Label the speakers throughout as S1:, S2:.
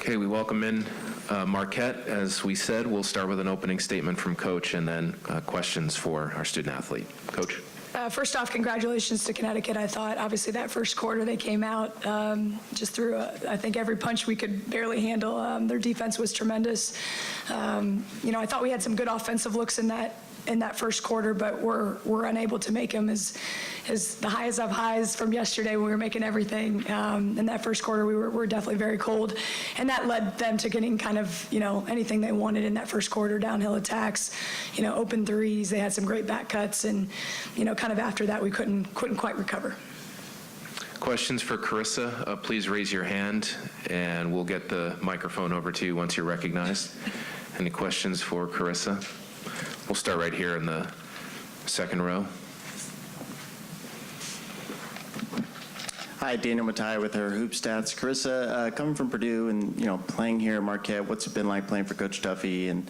S1: Okay, we welcome in Marquette. As we said, we'll start with an opening statement from Coach and then questions for our student athlete. Coach?
S2: First off, congratulations to Connecticut. I thought, obviously, that first quarter they came out just through, I think, every punch we could barely handle. Their defense was tremendous. I thought we had some good offensive looks in that first quarter, but we're unable to make them as the highs of highs from yesterday when we were making everything. In that first quarter, we were definitely very cold, and that led them to getting kind of, anything they wanted in that first quarter, downhill attacks, open threes. They had some great back cuts, and, kind of after that, we couldn't quite recover.
S1: Questions for Carissa? Please raise your hand, and we'll get the microphone over to you once you're recognized. Any questions for Carissa? We'll start right here in the second row.
S3: Hi, Daniel Matai with our Hoop Stats. Carissa, coming from Purdue and playing here at Marquette, what's it been like playing for Coach Duffy and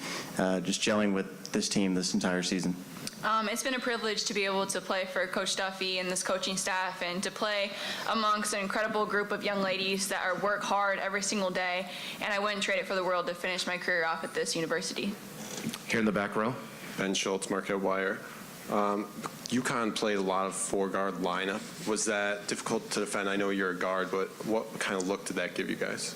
S3: just gelling with this team this entire season?
S4: It's been a privilege to be able to play for Coach Duffy and this coaching staff, and to play amongst an incredible group of young ladies that work hard every single day, and I wouldn't trade it for the world to finish my career off at this university.
S1: Here in the back row.
S5: Ben Schultz, Marquette Wire. UConn played a lot of four-guard lineup. Was that difficult to defend? I know you're a guard, but what kind of look did that give you guys?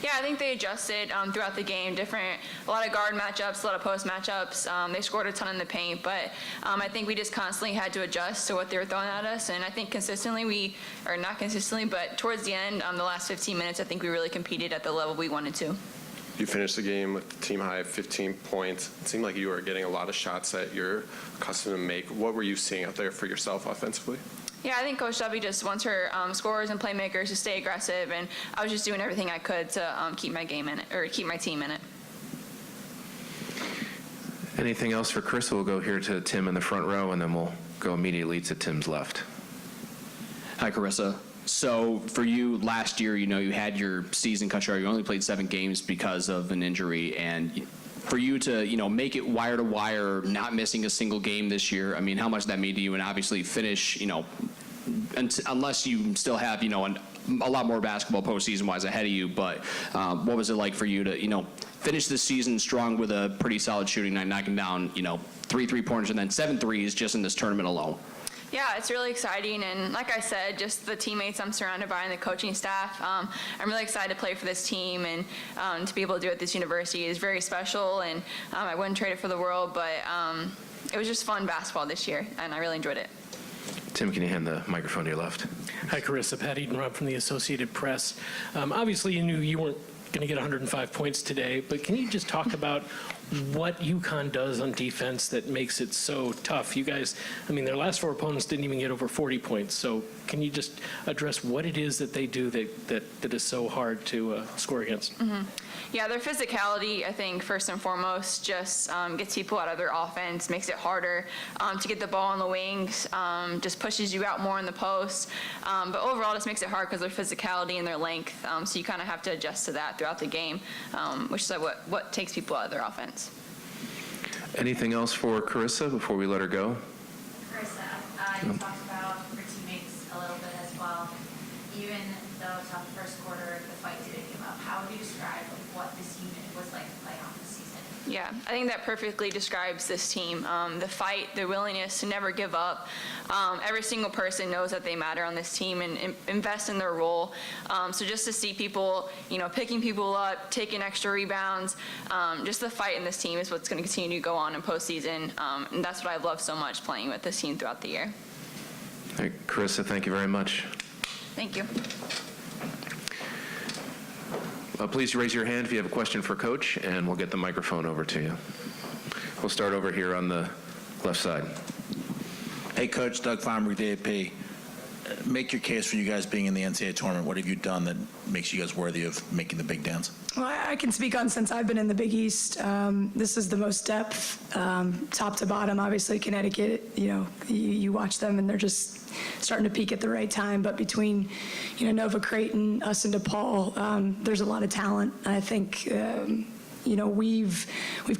S4: Yeah, I think they adjusted throughout the game. A lot of guard matchups, a lot of post matchups. They scored a ton in the paint, but I think we just constantly had to adjust to what they were throwing at us. And I think not consistently, but towards the end, the last 15 minutes, I think we really competed at the level we wanted to.
S5: You finished the game with the team high of 15 points. It seemed like you were getting a lot of shots that you're accustomed to make. What were you seeing out there for yourself offensively?
S4: Yeah, I think Coach Duffy just wants her scorers and playmakers to stay aggressive, and I was just doing everything I could to keep my game in it, or keep my team in it.
S1: Anything else for Chris? We'll go here to Tim in the front row, and then we'll go immediately to Tim's left.
S6: Hi, Carissa. So for you, last year, you had your season cut short. You only played 7 games because of an injury, and for you to, make it wire to wire, not missing a single game this year, I mean, how much did that mean to you? And obviously finish, unless you still have, a lot more basketball postseason-wise ahead of you, but what was it like for you to, finish this season strong with a pretty solid shooting night, knocking down, 3 3-pointers and then 7 threes just in this tournament alone?
S4: Yeah, it's really exciting, and like I said, just the teammates I'm surrounded by and the coaching staff, I'm really excited to play for this team, and to be able to do it at this university is very special, and I wouldn't trade it for the world, but it was just fun basketball this year, and I really enjoyed it.
S1: Tim, can you hand the microphone to your left?
S7: Hi, Carissa. Pat Eaton-Robb from the Associated Press. Obviously, you knew you weren't going to get 105 points today, but can you just talk about what UConn does on defense that makes it so tough? You guys, their last 4 opponents didn't even get over 40 points, so can you just address what it is that they do that is so hard to score against?
S4: Mm-hmm. Yeah, their physicality, I think, first and foremost, just gets people out of their offense, makes it harder to get the ball on the wings, just pushes you out more in the post. But overall, just makes it hard because their physicality and their length. So you kind of have to adjust to that throughout the game, which is what takes people out of their offense.
S1: Anything else for Carissa before we let her go?
S8: Carissa, you talked about your teammates a little bit as well. Even though it's not the first quarter, the fight didn't come up. How would you describe what this unit was like to play on this season?
S4: Yeah, I think that perfectly describes this team. The fight, the willingness to never give up. Every single person knows that they matter on this team and invest in their role. So just to see people, picking people up, taking extra rebounds, just the fight in this team is what's going to continue to go on in postseason. And that's what I've loved so much playing with this team throughout the year.
S1: All right, Carissa, thank you very much.
S4: Thank you.
S1: Please raise your hand if you have a question for Coach, and we'll get the microphone over to you. We'll start over here on the left side.
S9: Hey, Coach, Doug Fomberg, DAP. Make your case for you guys being in the NCAA tournament. What have you done that makes you guys worthy of making the big dance?
S2: Well, I can speak on since I've been in the Big East. This is the most depth, top to bottom. Obviously, Connecticut, you watch them and they're just starting to peak at the right time. But between, Nova Creighton, us and DePaul, there's a lot of talent. I think, we've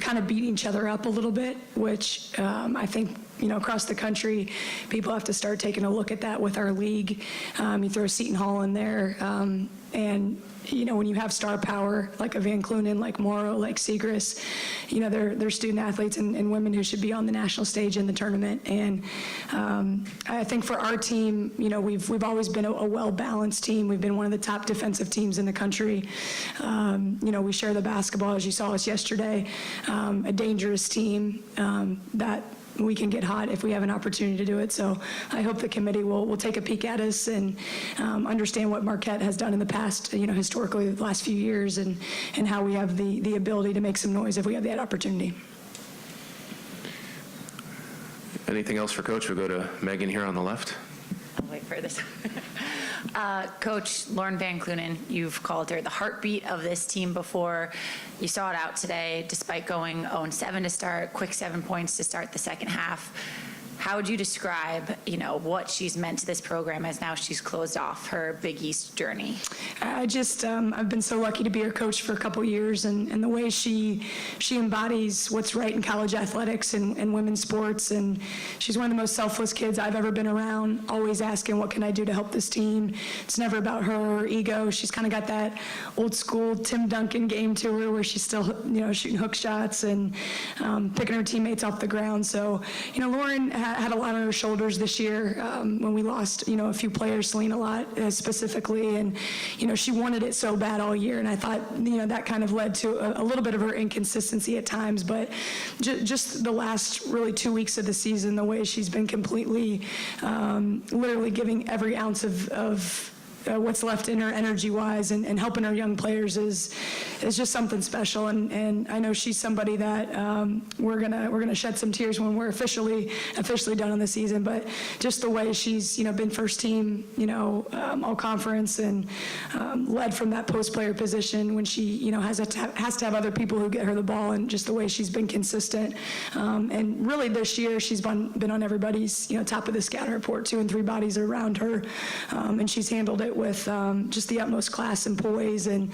S2: kind of beat each other up a little bit, which I think across the country, people have to start taking a look at that with our league. You throw Seton Hall in there, and when you have star power like a Van Clunen, like Morrow, like Segras, they're student athletes and women who should be on the national stage in the tournament. And I think for our team, we've always been a well-balanced team. We've been one of the top defensive teams in the country. We share the basketball, as you saw us yesterday, a dangerous team that we can get hot if we have an opportunity to do it. So I hope the committee will take a peek at us and understand what Marquette has done in the past, historically the last few years, and how we have the ability to make some noise if we have that opportunity.
S1: Anything else for Coach? We'll go to Megan here on the left.
S10: I'll wait for this. Coach Lauren Van Clunen, you've called her the heartbeat of this team before. You saw it out today, despite going 0-7 to start, quick 7 points to start the second half. How would you describe, what she's meant to this program as now she's closed off her Big East journey?
S2: I've been so lucky to be her coach for a couple years, and the way she embodies what's right in college athletics and women's sports, and she's one of the most selfless kids I've ever been around, always asking, what can I do to help this team? It's never about her or ego. She's kind of got that old school Tim Duncan game to her where she's still, shooting hook shots and picking her teammates off the ground. So, Lauren had a lot on her shoulders this year when we lost, a few players, Selena Lott specifically, and, she wanted it so bad all year, and I thought, that kind of led to a little bit of her inconsistency at times, but just the last really 2 weeks of the season, the way she's been completely, literally giving every ounce of what's left in her energy-wise and helping our young players is just something special. And I know she's somebody that we're gonna shed some tears when we're officially done on the season. But just the way she's been first team all conference and led from that post player position when she has to have other people who get her the ball, and just the way she's been consistent. And really this year she's been on everybody's top of the scouting report. 2 and 3 bodies around her, and she's handled it with just the utmost class and poise, and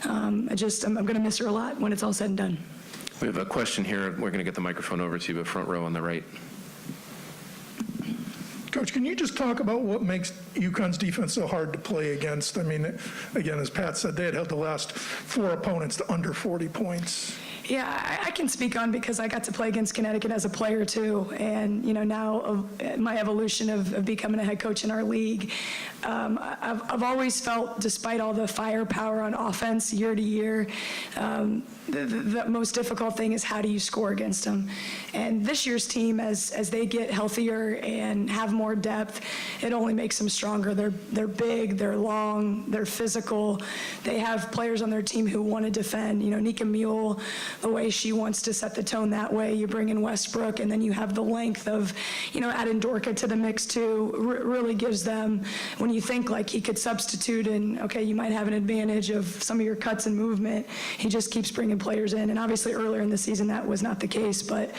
S2: I'm going to miss her a lot when it's all said and done.
S1: We have a question here. We're going to get the microphone over to the front row on the right.
S11: Coach, can you just talk about what makes UConn's defense so hard to play against? I mean, again, as Pat said, they had held the last 4 opponents to under 40 points.
S2: Yeah, I can speak on because I got to play against Connecticut as a player too, and now my evolution of becoming a head coach in our league, I've always felt, despite all the firepower on offense year to year, the most difficult thing is how do you score against them. And this year's team, as they get healthier and have more depth, it only makes them stronger. They're big, they're long, they're physical. They have players on their team who want to defend. Nika Mule, the way she wants to set the tone that way. You bring in Westbrook, and then you have the length of, adding Dorka to the mix too, really gives them, when you think like he could substitute and, okay, you might have an advantage of some of your cuts and movement, he just keeps bringing players in. And obviously earlier in the season that was not the case, but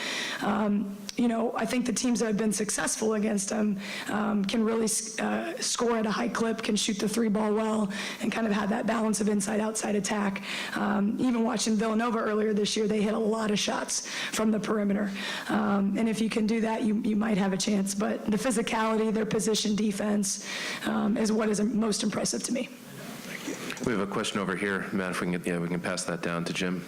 S2: I think the teams that have been successful against them can really score at a high clip, can shoot the 3-ball well, and kind of have that balance of inside-outside attack. Even watching Villanova earlier this year, they hit a lot of shots from the perimeter. And if you can do that, you might have a chance. But the physicality, their position defense is what is most impressive to me.
S1: We have a question over here. Matt, if we can pass that down to Jim.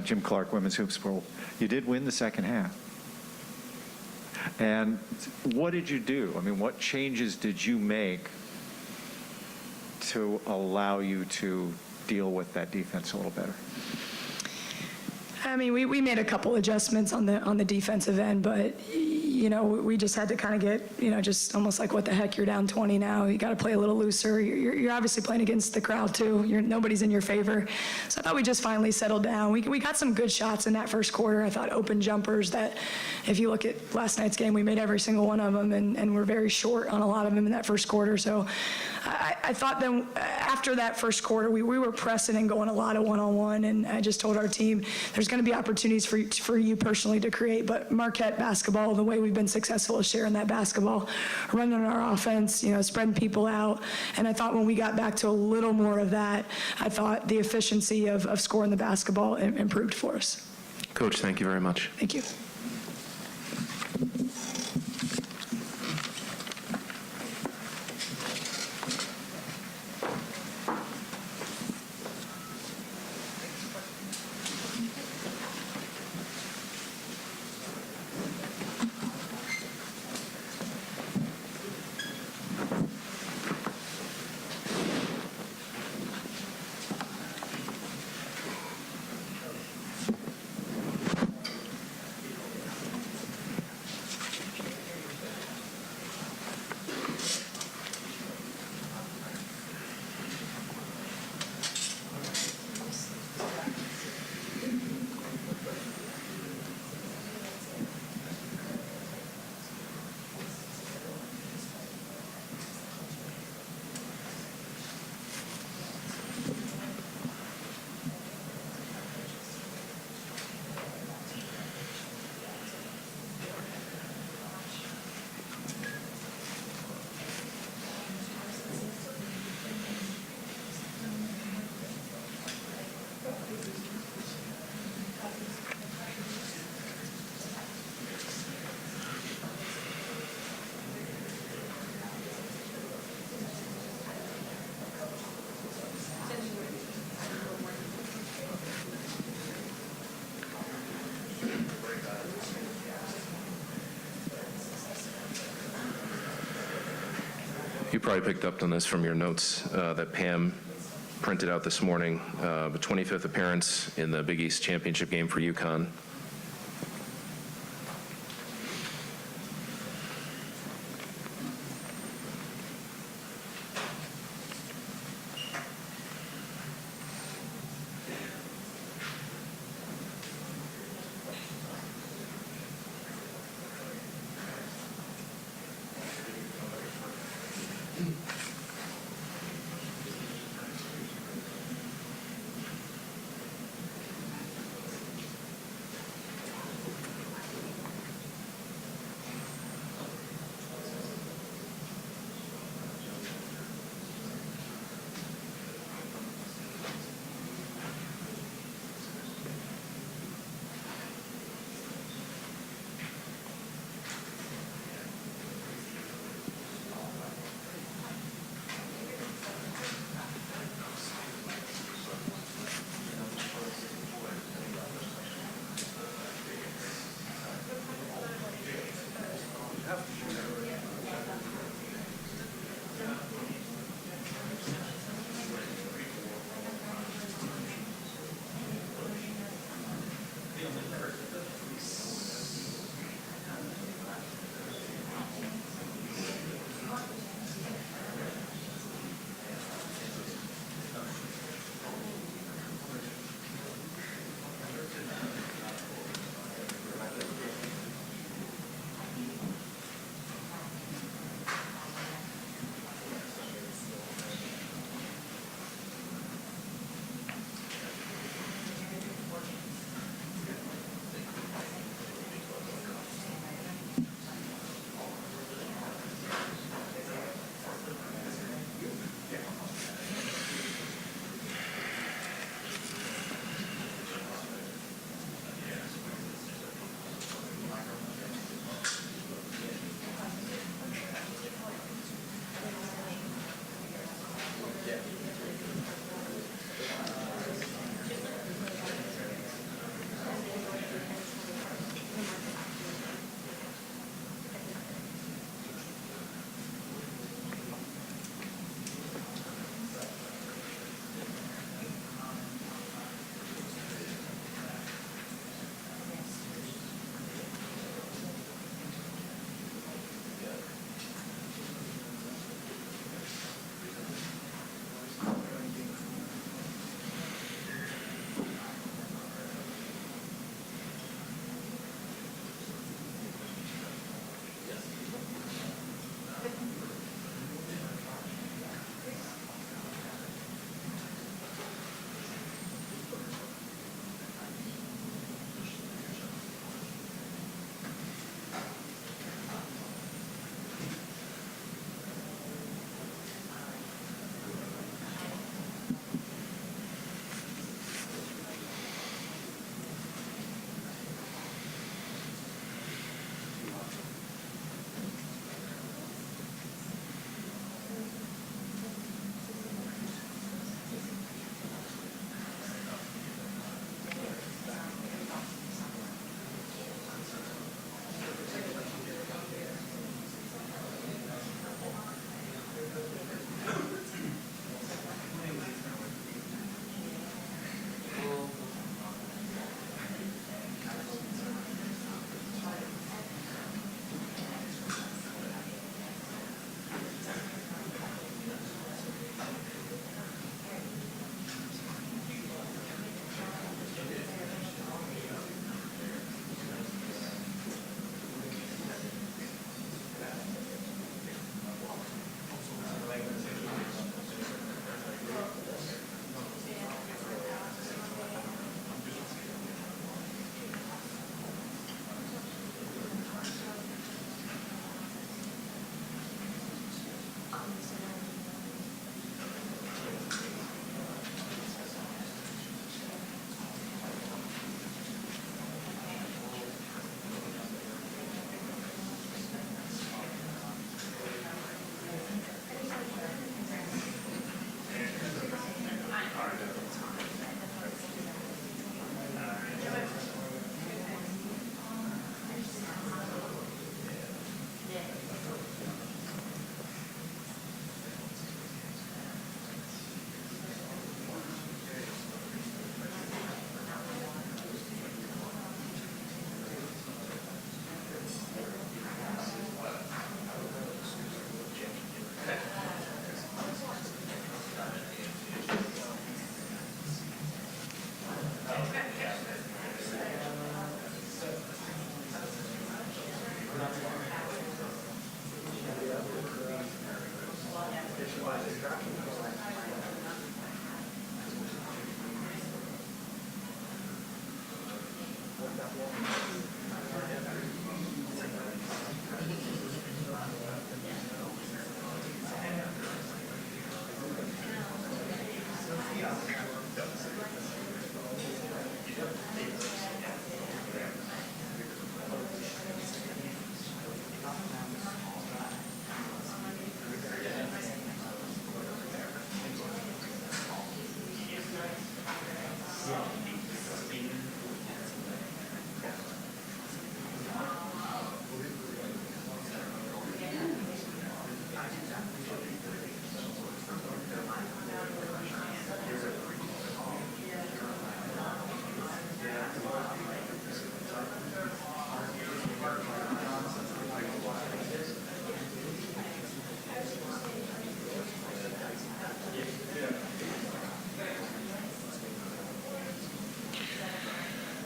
S12: Jim Clark, Women's Hoops World. You did win the second half. And what did you do? I mean, what changes did you make to allow you to deal with that defense a little better?
S2: I mean, we made a couple adjustments on the defensive end, but we just had to kind of get just almost like, what the heck, you're down 20 now. You got to play a little looser. You're obviously playing against the crowd too. Nobody's in your favor. So I thought we just finally settled down. We got some good shots in that first quarter. I thought open jumpers that, if you look at last night's game, we made every single one of them, and we're very short on a lot of them in that first quarter. So I thought then after that first quarter, we were pressing and going a lot of one-on-one, and I just told our team, there's going to be opportunities for you personally to create, but Marquette basketball, the way we've been successful is sharing that basketball, running our offense, spreading people out. And I thought when we got back to a little more of that, I thought the efficiency of scoring the basketball improved for us.
S1: Coach, thank you very much.
S2: Thank you.
S1: probably picked up on this from your notes that Pam printed out this morning, the 25th appearance in the Big East Championship game for UConn.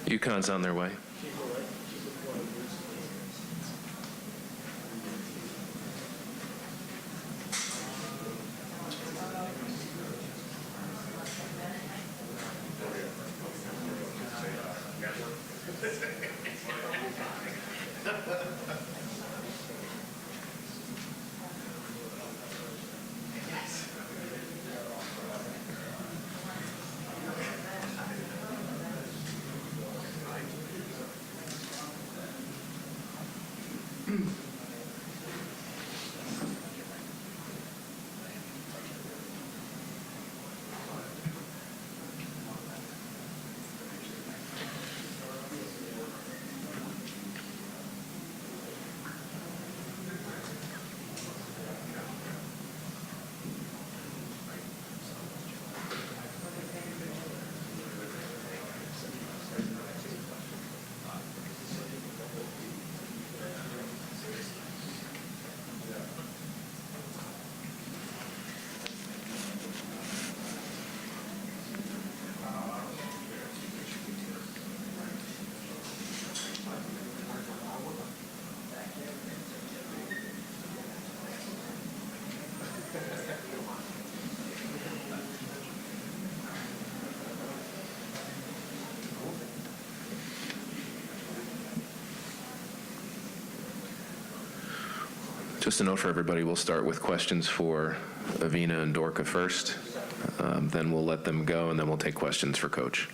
S1: UConn's on their way. Just a note for everybody, we'll start with questions for Avina and Dorka first. Then we'll let them go, and then we'll take questions for Coach.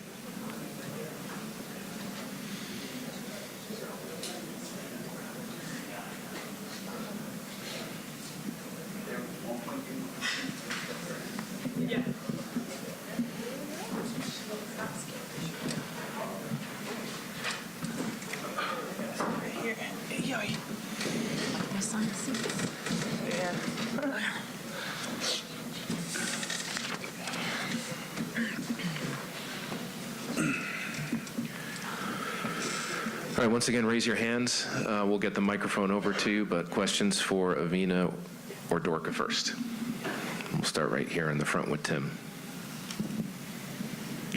S1: All right, once again, raise your hands. We'll get the microphone over to you, but questions for Avina or Dorka first. We'll start right here in the front with Tim.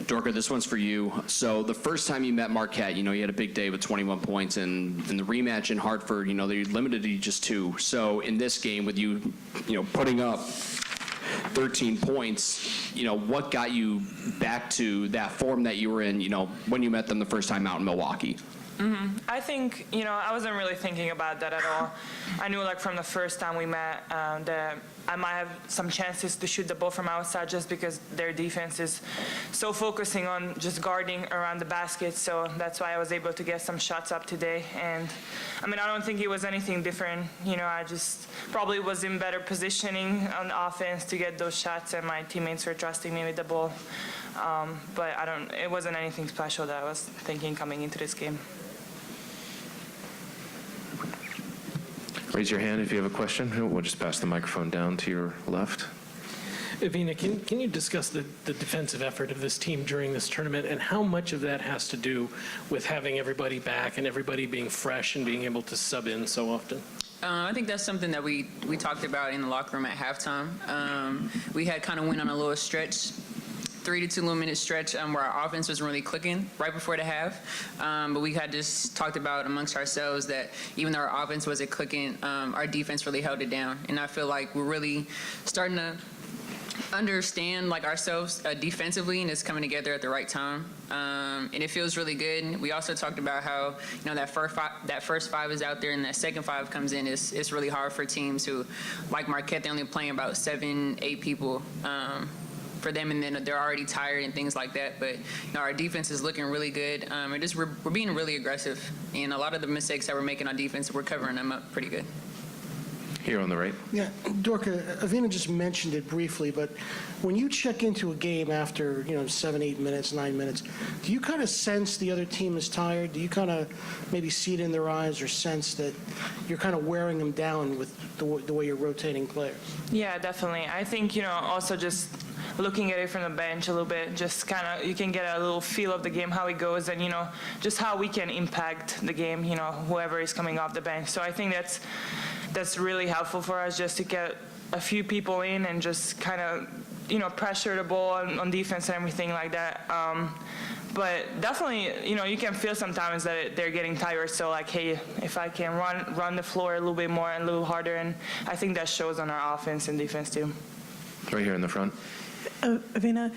S6: Dorka, this one's for you. So the first time you met Marquette, you had a big day with 21 points, and in the rematch in Hartford, they limited you just 2. So in this game, with you, putting up 13 points, what got you back to that form that you were in, when you met them the first time out in Milwaukee?
S13: I think, I wasn't really thinking about that at all. I knew, from the first time we met, that I might have some chances to shoot the ball from outside just because their defense is so focusing on just guarding around the basket. So that's why I was able to get some shots up today. And, I don't think it was anything different. I just probably was in better positioning on offense to get those shots, and my teammates were trusting me with the ball. But it wasn't anything special that I was thinking coming into this game.
S1: Raise your hand if you have a question. We'll just pass the microphone down to your left.
S7: Avina, can you discuss the defensive effort of this team during this tournament, and how much of that has to do with having everybody back and everybody being fresh and being able to sub in so often?
S14: I think that's something that we talked about in the locker room at halftime. We had kind of went on a little stretch, 3 to 2 little minute stretch where our offense was really clicking right before the half. But we had just talked about amongst ourselves that even though our offense wasn't clicking, our defense really held it down. And I feel like we're really starting to understand like ourselves defensively, and it's coming together at the right time, and it feels really good. We also talked about how that first five is out there, and that second five comes in. It's really hard for teams who, like Marquette, they're only playing about 7-8 people for them, and then they're already tired and things like that. But our defense is looking really good, and we're being really aggressive, and a lot of the mistakes that we're making on defense, we're covering them up pretty good.
S1: Here on the right.
S15: Yeah, Dorka, Avina just mentioned it briefly, but when you check into a game after, 7, 8 minutes, 9 minutes, do you kind of sense the other team is tired? Do you kind of maybe see it in their eyes or sense that you're kind of wearing them down with the way you're rotating players?
S13: Yeah, definitely. I think, also just looking at it from the bench a little bit, just kind of, you can get a little feel of the game, how it goes, and, just how we can impact the game, whoever is coming off the bench. So I think that's really helpful for us, just to get a few people in and just kind of, pressure the ball on defense and everything like that. But definitely, you can feel sometimes that they're getting tired. So like, hey, if I can run the floor a little bit more and a little harder, and I think that shows on our offense and defense too.
S1: Right here in the front.
S16: Avina,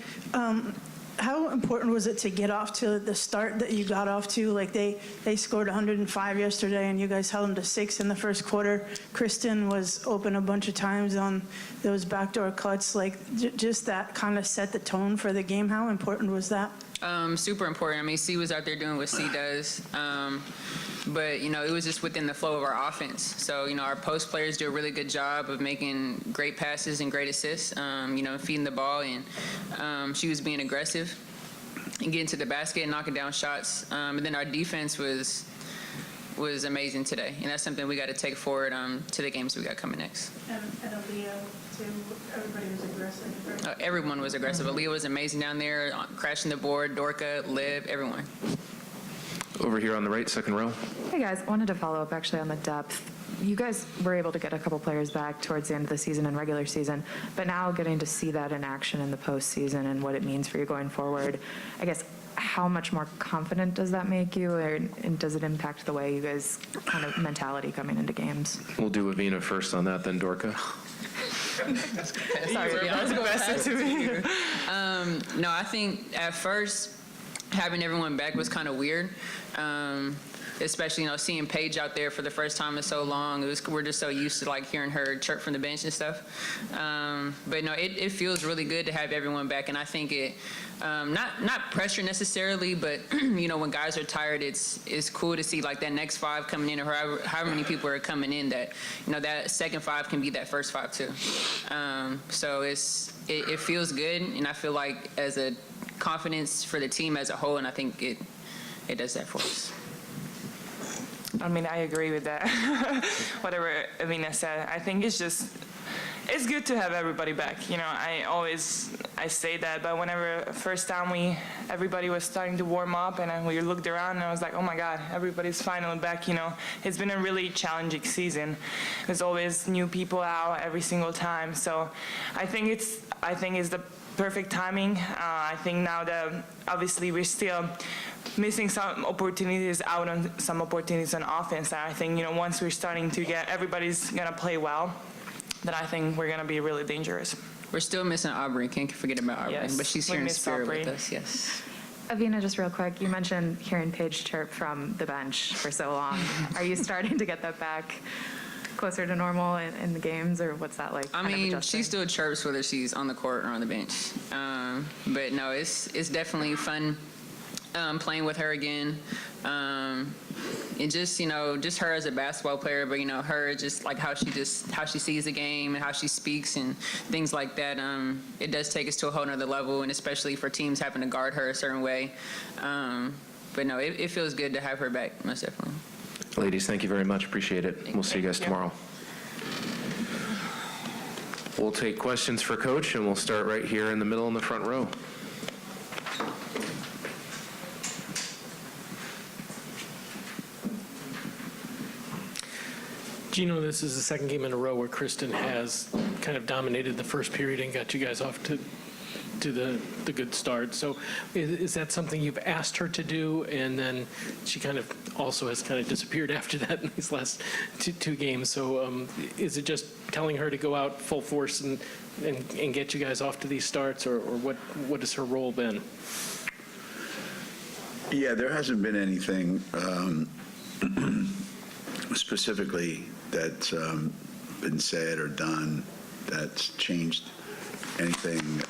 S16: how important was it to get off to the start that you got off to? Like they scored 105 yesterday, and you guys held them to 6 in the first quarter. Kristen was open a bunch of times on those backdoor cuts. Like just that kind of set the tone for the game. How important was that?
S14: Super important. I mean, C was out there doing what C does. But, it was just within the flow of our offense. So, our post players do a really good job of making great passes and great assists, feeding the ball. And she was being aggressive and getting to the basket and knocking down shots. And then our defense was amazing today. And that's something we got to take forward to the games we got coming next.
S16: And Aaliyah, too, everybody was aggressive. Right?
S14: Everyone was aggressive. Aaliyah was amazing down there, crashing the board, Dorka, Liv, everyone.
S1: Over here on the right, second row.
S17: Hey guys, wanted to follow up actually on the depth. You guys were able to get a couple players back towards the end of the season and regular season, but now getting to see that in action in the postseason and what it means for you going forward, I guess how much more confident does that make you, and does it impact the way you guys kind of mentality coming into games?
S1: We'll do Avina first on that, then Dorka.
S14: Sorry, that was aggressive to me. No, I think at first having everyone back was kind of weird. Especially, seeing Paige out there for the first time in so long. We're just so used to like hearing her chirp from the bench and stuff. But no, it feels really good to have everyone back, and I think it not pressure necessarily, but when guys are tired, it's cool to see like that next five coming in, or however many people are coming in, that that second five can be that first five too. So it feels good, and I feel like as a confidence for the team as a whole, and I think it does that for us.
S13: I mean, I agree with that. Whatever Avina said, I think it's good to have everybody back. I say that, but whenever first time everybody was starting to warm up, and we looked around, and I was like, oh my God, everybody's finally back. It's been a really challenging season. There's always new people out every single time. So I think it's the perfect timing. I think now that obviously we're still missing some opportunities out on some opportunities on offense. And I think, once we're starting to get, everybody's going to play well, then I think we're going to be really dangerous.
S14: We're still missing Aubrey. Can't forget about Aubrey.
S13: Yes,
S14: but she's here in spirit with us. Yes.
S17: Avina, just real quick, you mentioned hearing Paige chirp from the bench for so long. Are you starting to get that back closer to normal in the games, or what's that like?
S14: I mean, she still chirps whether she's on the court or on the bench. But no, it's definitely fun playing with her again. And just her as a basketball player, but her just like how she sees the game and how she speaks and things like that. It does take us to a whole nother level, and especially for teams having to guard her a certain way. But no, it feels good to have her back, most definitely.
S1: Ladies, thank you very much. Appreciate it. We'll see you guys tomorrow. We'll take questions for Coach, and we'll start right here in the middle in the front row.
S7: Geno, this is the second game in a row where Kristen has kind of dominated the first period and got you guys off to the good start. So is that something you've asked her to do, and then she kind of also has kind of disappeared after that in these last two games. So is it just telling her to go out full force and get you guys off to these starts, or what has her role been?
S18: Yeah, there hasn't been anything specifically that's been said or done that's changed anything.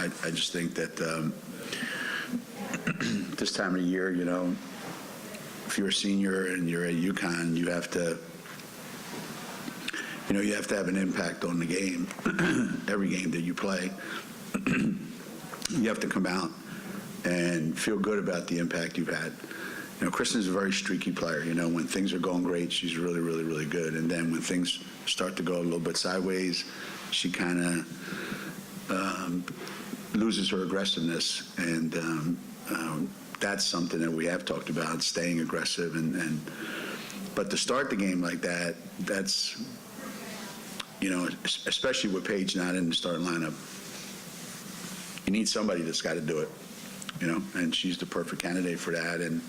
S18: I just think that this time of year, you know, if you're a senior and you're at UConn, you have to have an impact on the game. Every game that you play, you have to come out and feel good about the impact you've had. You know, Kristen's a very streaky player. You know, when things are going great, she's really, really, really good. And then when things start to go a little bit sideways, she kind of loses her aggressiveness. And that's something that we have talked about, staying aggressive. But to start the game like that, that's, you know, especially with Paige not in the starting lineup, you need somebody that's got to do it, you know, and she's the perfect candidate for that. And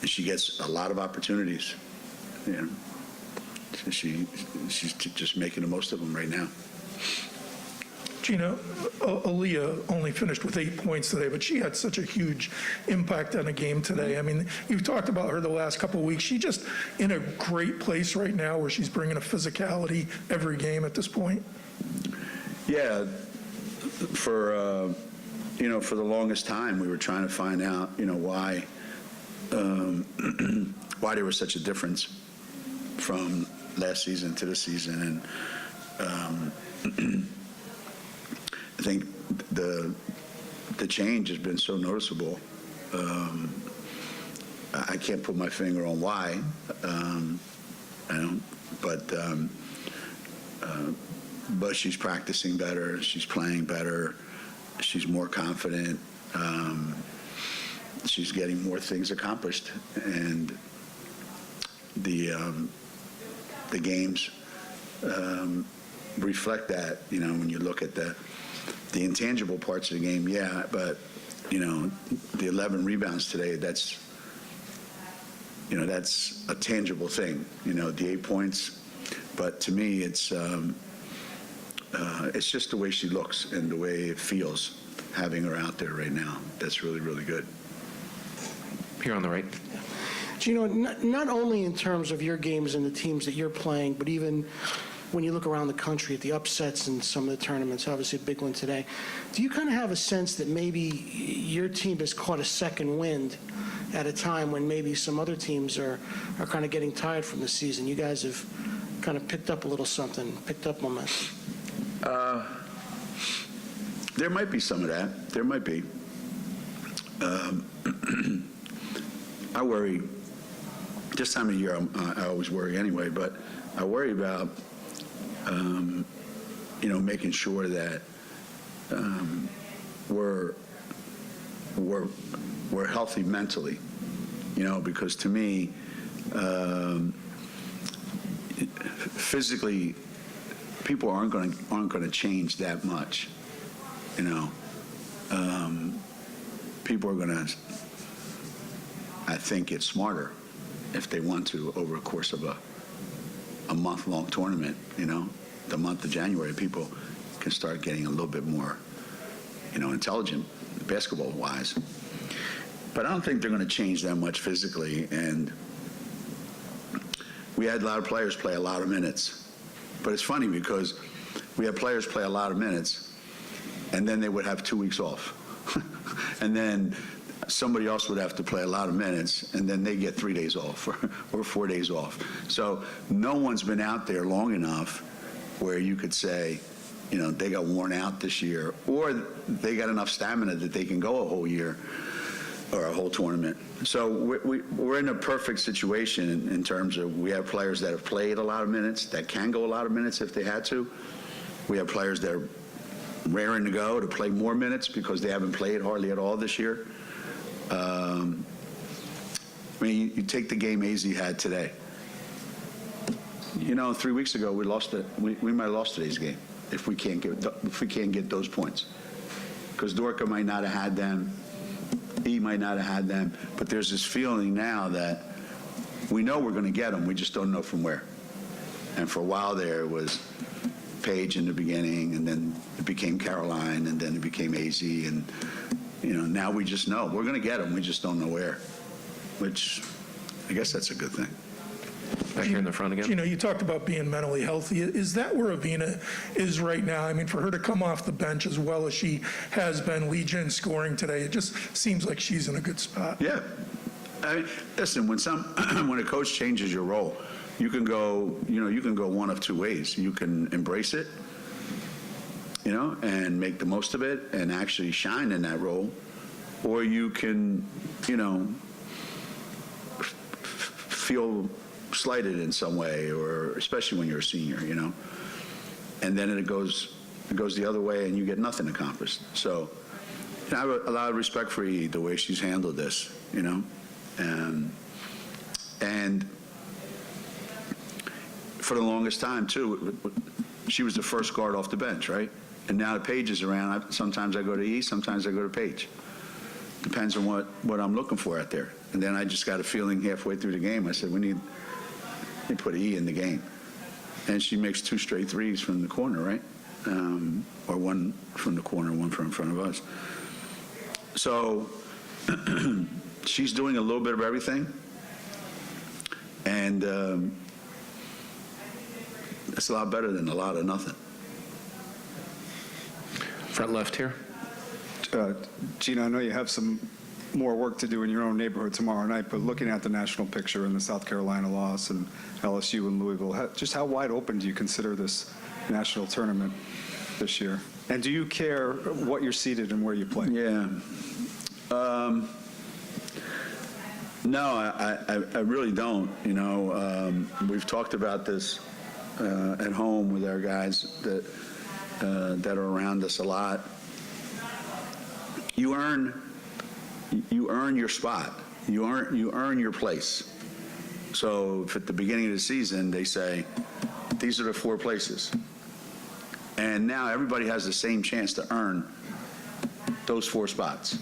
S18: she gets a lot of opportunities, you know. She's just making the most of them right now.
S11: Geno, Aaliyah only finished with 8 points today, but she had such a huge impact on the game today. I mean, you've talked about her the last couple of weeks. She's just in a great place right now where she's bringing a physicality every game at this point.
S18: Yeah, for the longest time, we were trying to find out, you know, why there was such a difference from last season to this season. And I think the change has been so noticeable. I can't put my finger on why, but she's practicing better, she's playing better, she's more confident, she's getting more things accomplished, and the games reflect that. You know, when you look at the intangible parts of the game, yeah, but you know, the 11 rebounds today, that's a tangible thing. You know, the 8 points, but to me, it's just the way she looks and the way it feels having her out there right now. That's really, really good.
S1: Here on the right.
S15: Geno, not only in terms of your games and the teams that you're playing, but even when you look around the country at the upsets in some of the tournaments, obviously a big one today, do you kind of have a sense that maybe your team has caught a second wind at a time when maybe some other teams are kind of getting tired from the season? You guys have kind of picked up a little something, picked up momentum.
S18: There might be some of that. There might be. I worry. This time of year, I always worry anyway, but I worry about, making sure that we're healthy mentally, you know, because to me, physically, people aren't going to change that much, you know. People are going to, I think, get smarter if they want to over the course of a month-long tournament. You know, the month of January, people can start getting a little bit more, you know, intelligent basketball-wise. But I don't think they're going to change that much physically. And we had a lot of players play a lot of minutes. But it's funny because we had players play a lot of minutes, and then they would have 2 weeks off. And then somebody else would have to play a lot of minutes, and then they get 3 days off or 4 days off. So no one's been out there long enough where you could say, you know, they got worn out this year, or they got enough stamina that they can go a whole year or a whole tournament. So we're in a perfect situation in terms of we have players that have played a lot of minutes, that can go a lot of minutes if they had to. We have players that are raring to go to play more minutes because they haven't played hardly at all this year. I mean, you take the game AZ had today. You know, 3 weeks ago we lost it. We might have lost today's game if we can't get those points, because Dorka might not have had them. E might not have had them, but there's this feeling now that we know we're going to get them, we just don't know from where. And for a while there, it was Paige in the beginning, and then it became Caroline, and then it became AZ, and now we just know we're going to get them, we just don't know where, which I guess that's a good thing.
S1: Back here in the front again.
S11: You talked about being mentally healthy. Is that where Avina is right now? I mean, for her to come off the bench as well as she has been, lead you in scoring today, it just seems like she's in a good spot.
S18: Yeah. I mean, listen, when a coach changes your role, you can go one of two ways. You can embrace it, and make the most of it and actually shine in that role, or you can, feel slighted in some way, or especially when you're a senior, and then it goes the other way and you get nothing accomplished. So I have a lot of respect for E, the way she's handled this, and for the longest time too, she was the first guard off the bench, right? And now the Paige is around. Sometimes I go to E, sometimes I go to Paige. Depends on what I'm looking for out there. And then I just got a feeling halfway through the game. I said, we need to put E in the game. And she makes 2 straight threes from the corner, right? Or one from the corner, one from in front of us. So she's doing a little bit of everything. And that's a lot better than a lot of nothing.
S1: Front left here.
S19: Geno, I know you have some more work to do in your own neighborhood tomorrow night, but looking at the national picture and the South Carolina loss and LSU and Louisville, just how wide open do you consider this national tournament this year? And do you care what you're seated and where you play?
S18: Yeah. No, I really don't. We've talked about this at home with our guys that are around us a lot. You earn your spot. You earn your place. So if at the beginning of the season they say, these are the 4 places, and now everybody has the same chance to earn those 4 spots.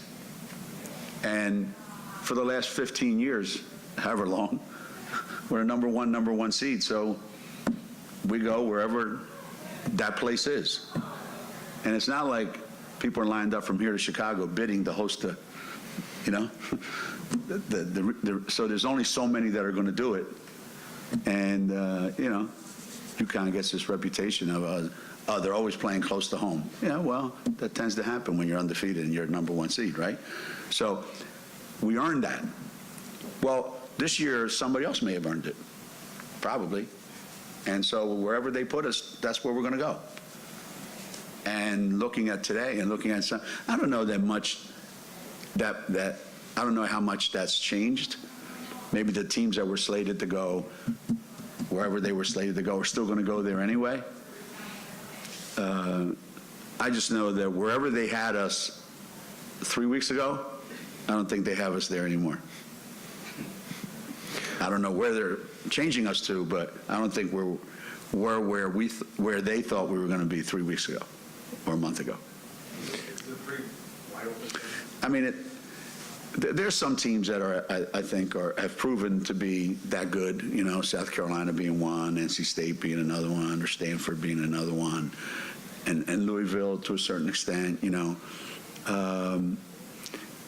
S18: And for the last 15 years, however long, we're a number one seed. So we go wherever that place is. And it's not like people are lined up from here to Chicago bidding to host so there's only so many that are going to do it. And, UConn gets this reputation of, they're always playing close to home. Yeah, well, that tends to happen when you're undefeated and you're number 1 seed, right? So we earned that. Well, this year, somebody else may have earned it, probably. And so wherever they put us, that's where we're going to go. And looking at today and looking at some, I don't know that much I don't know how much that's changed. Maybe the teams that were slated to go wherever they were slated to go are still going to go there anyway. I just know that wherever they had us 3 weeks ago, I don't think they have us there anymore. I don't know where they're changing us to, but I don't think we're where they thought we were going to be 3 weeks ago or a month ago. I mean, there's some teams that I think have proven to be that good. South Carolina being one, NC State being another one, or Stanford being another one, and Louisville to a certain extent. And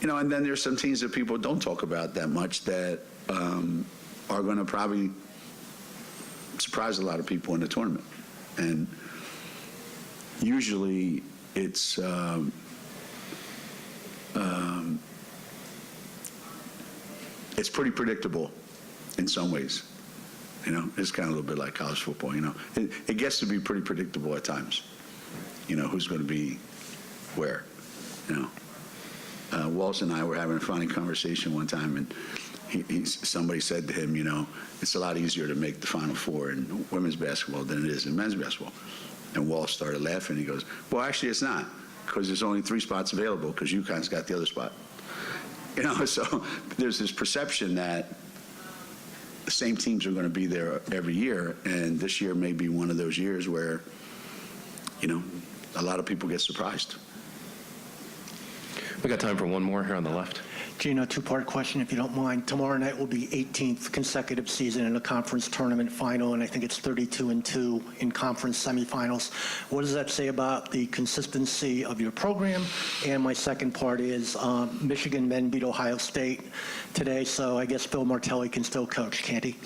S18: then there's some teams that people don't talk about that much that are going to probably surprise a lot of people in the tournament. And usually it's pretty predictable in some ways. It's kind of a little bit like college football. It gets to be pretty predictable at times. Who's going to be where. Walsh and I were having a funny conversation one time, and somebody said to him, it's a lot easier to make the Final Four in women's basketball than it is in men's basketball. And Walsh started laughing. He goes, well, actually, it's not, because there's only 3 spots available because UConn's got the other spot. So there's this perception that the same teams are going to be there every year, and this year may be one of those years where, a lot of people get surprised.
S1: We got time for one more here on the left.
S20: Geno, two-part question, if you don't mind. Tomorrow night will be 18th consecutive season in a conference tournament final, and I think it's 32-2 in conference semifinals. What does that say about the consistency of your program? And my second part is Michigan men beat Ohio State today, so I guess Phil Martelli can still coach, can't he?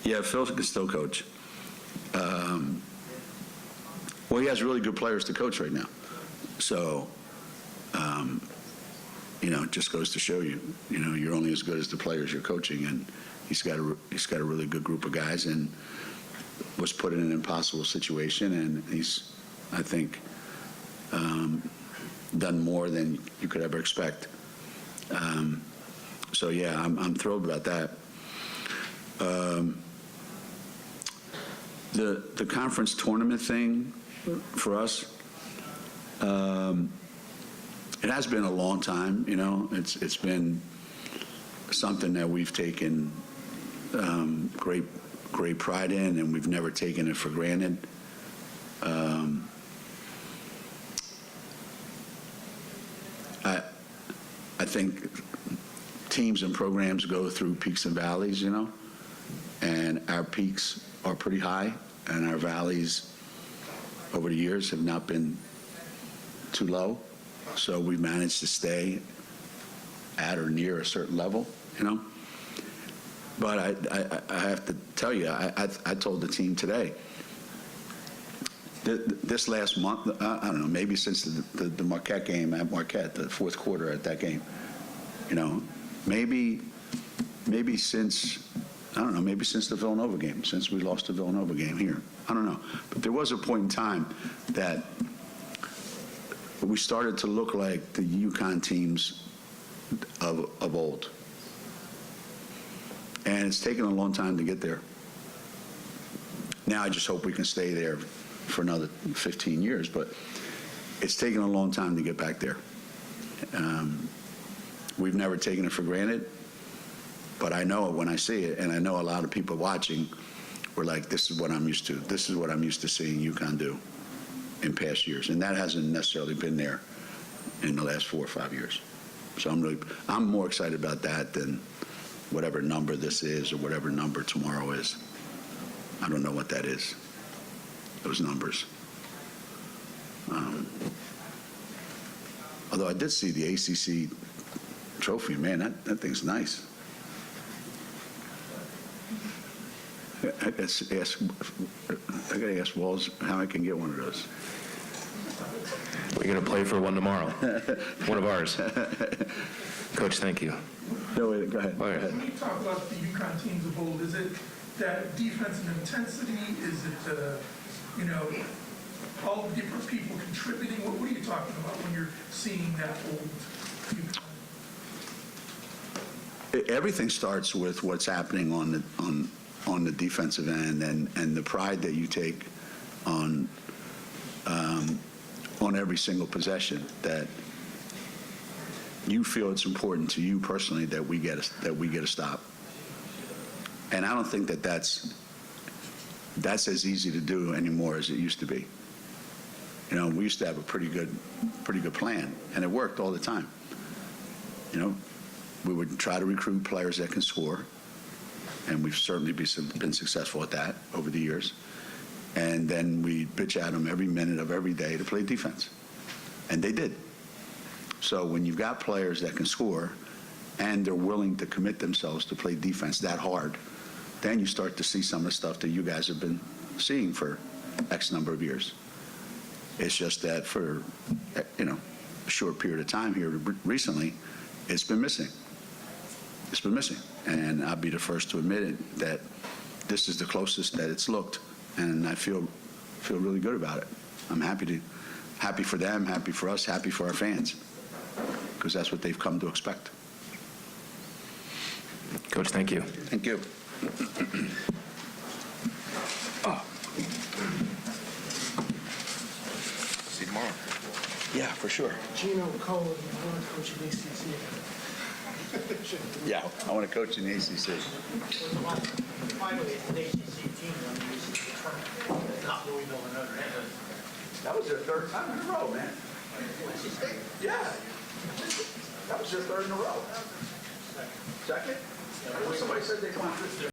S18: Yeah, Phil can still coach. Well, he has really good players to coach right now. So, it just goes to show you, you're only as good as the players you're coaching. And he's got a really good group of guys and was put in an impossible situation. And he's, I think, done more than you could ever expect. So, yeah, I'm thrilled about that. The conference tournament thing for us, it has been a long time, It's been something that we've taken great pride in, and we've never taken it for granted. I think teams and programs go through peaks and valleys, and our peaks are pretty high, and our valleys over the years have not been too low. So we've managed to stay at or near a certain level, But I have to tell you, I told the team today, this last month, I don't know, maybe since the Marquette game at Marquette, the fourth quarter at that game, maybe since, I don't know, maybe since the Villanova game, since we lost the Villanova game here. I don't know. But there was a point in time that we started to look like the UConn teams of old. And it's taken a long time to get there. Now I just hope we can stay there for another 15 years, but it's taken a long time to get back there. We've never taken it for granted, but I know it when I see it, and I know a lot of people watching were like, this is what I'm used to. This is what I'm used to seeing UConn do in past years, and that hasn't necessarily been there in the last 4 or 5 years. So I'm more excited about that than whatever number this is or whatever number tomorrow is. I don't know what that is, those numbers. Although I did see the ACC trophy, man, that thing's nice. I gotta ask Walls how I can get one of those.
S1: We're going to play for one tomorrow. One of ours. Coach, thank you.
S18: No, wait, go ahead.
S1: Go ahead.
S11: When you talk about the UConn teams of old, is it that defensive intensity? Is it, all the different people contributing? What are you talking about when you're seeing that old UConn?
S18: Everything starts with what's happening on the defensive end and the pride that you take on every single possession, that you feel it's important to you personally that we get a stop. And I don't think that's as easy to do anymore as it used to be. We used to have a pretty good plan, and it worked all the time. We would try to recruit players that can score, and we've certainly been successful at that over the years. And then we bitch at them every minute of every day to play defense. And they did. So when you've got players that can score and they're willing to commit themselves to play defense that hard, then you start to see some of the stuff that you guys have been seeing for X number of years. It's just that for, a short period of time here recently, it's been missing. It's been missing. And I'll be the first to admit it, that this is the closest that it's looked. And I feel really good about it. I'm happy for them, happy for us, happy for our fans, because that's what they've come to expect.
S1: Coach, thank you.
S18: Thank you.
S1: See you tomorrow.
S18: Yeah, for sure.
S15: Geno Cohen, you want to coach in ACC?
S18: Yeah, I want to coach in the ACC.
S20: Finally, it's an ACC team on the ACC tournament, not Louisville and Notre Dame.
S18: That was their third time in a row, man.
S20: NC State?
S18: Yeah.
S21: That was their third in a row. Second? Somebody said they won.